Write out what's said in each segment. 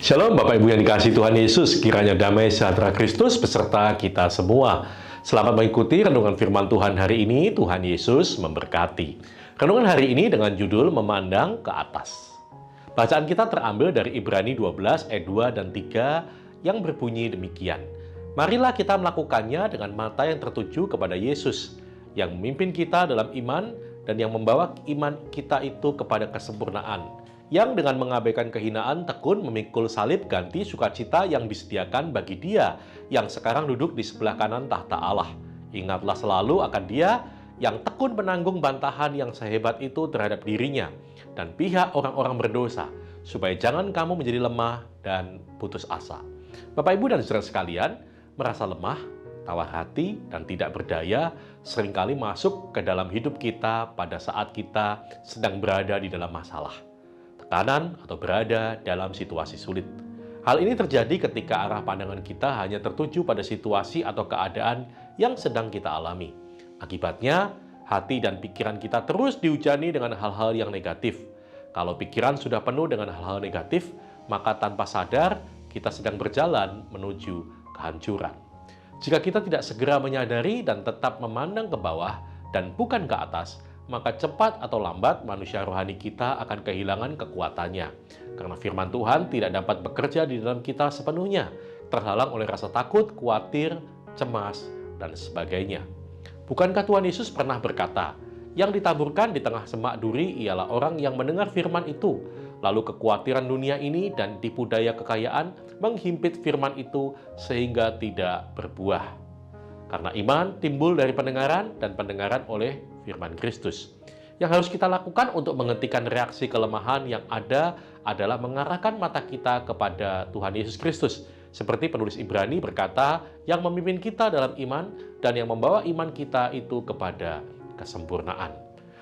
Shalom Bapak Ibu yang dikasihi Tuhan Yesus, kiranya damai sejahtera Kristus beserta kita semua. Selamat mengikuti renungan firman Tuhan hari ini, Tuhan Yesus memberkati. Renungan hari ini dengan judul Memandang ke Atas. Bacaan kita terambil dari Ibrani 12 ayat 2 dan 3 yang berbunyi demikian. Marilah kita melakukannya dengan mata yang tertuju kepada Yesus, yang memimpin kita dalam iman dan yang membawa iman kita itu kepada kesempurnaan, yang dengan mengabaikan kehinaan tekun memikul salib ganti sukacita yang disediakan bagi Dia yang sekarang duduk di sebelah kanan tahta Allah. Ingatlah selalu akan Dia yang tekun menanggung bantahan yang sehebat itu terhadap dirinya dan pihak orang-orang berdosa, supaya jangan kamu menjadi lemah dan putus asa. Bapak, Ibu, dan saudara sekalian, merasa lemah, tawar hati, dan tidak berdaya seringkali masuk ke dalam hidup kita pada saat kita sedang berada di dalam masalah, tekanan, atau berada dalam situasi sulit. Hal ini terjadi ketika arah pandangan kita hanya tertuju pada situasi atau keadaan yang sedang kita alami. Akibatnya, hati dan pikiran kita terus dihujani dengan hal-hal yang negatif. Kalau pikiran sudah penuh dengan hal-hal negatif, maka tanpa sadar kita sedang berjalan menuju kehancuran. Jika kita tidak segera menyadari dan tetap memandang ke bawah dan bukan ke atas, maka cepat atau lambat manusia rohani kita akan kehilangan kekuatannya. Karena firman Tuhan tidak dapat bekerja di dalam kita sepenuhnya, terhalang oleh rasa takut, khawatir, cemas, dan sebagainya. Bukankah Tuhan Yesus pernah berkata, yang ditaburkan di tengah semak duri ialah orang yang mendengar firman itu, lalu kekhawatiran dunia ini dan tipu daya kekayaan menghimpit firman itu sehingga tidak berbuah. Karena iman timbul dari pendengaran dan pendengaran oleh firman Kristus. Yang harus kita lakukan untuk menghentikan reaksi kelemahan yang ada adalah mengarahkan mata kita kepada Tuhan Yesus Kristus. Seperti penulis Ibrani berkata, yang memimpin kita dalam iman dan yang membawa iman kita itu kepada kesempurnaan.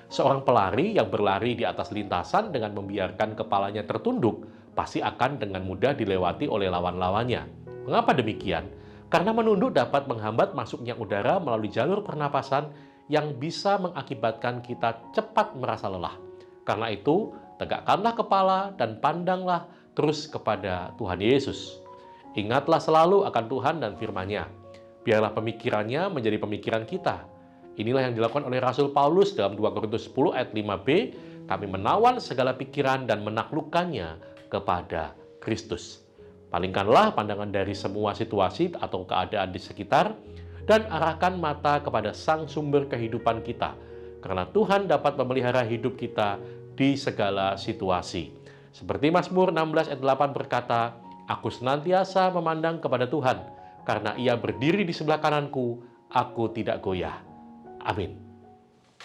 Seorang pelari yang berlari di atas lintasan dengan membiarkan kepalanya tertunduk, pasti akan dengan mudah dilewati oleh lawan-lawannya. Mengapa demikian? Karena menunduk dapat menghambat masuknya udara melalui jalur pernapasan yang bisa mengakibatkan kita cepat merasa lelah. Karena itu, tegakkanlah kepala dan pandanglah terus kepada Tuhan Yesus. Ingatlah selalu akan Tuhan dan firman-Nya. Biarlah pemikirannya menjadi pemikiran kita. Inilah yang dilakukan oleh Rasul Paulus dalam 2 Korintus 10 ayat 5b, kami menawan segala pikiran dan menaklukkannya kepada Kristus. Palingkanlah pandangan dari semua situasi atau keadaan di sekitar dan arahkan mata kepada Sang Sumber kehidupan kita, karena Tuhan dapat memelihara hidup kita di segala situasi. Seperti Mazmur 16 ayat 8 berkata, aku senantiasa memandang kepada Tuhan, karena Ia berdiri di sebelah kananku, aku tidak goyah. Amin.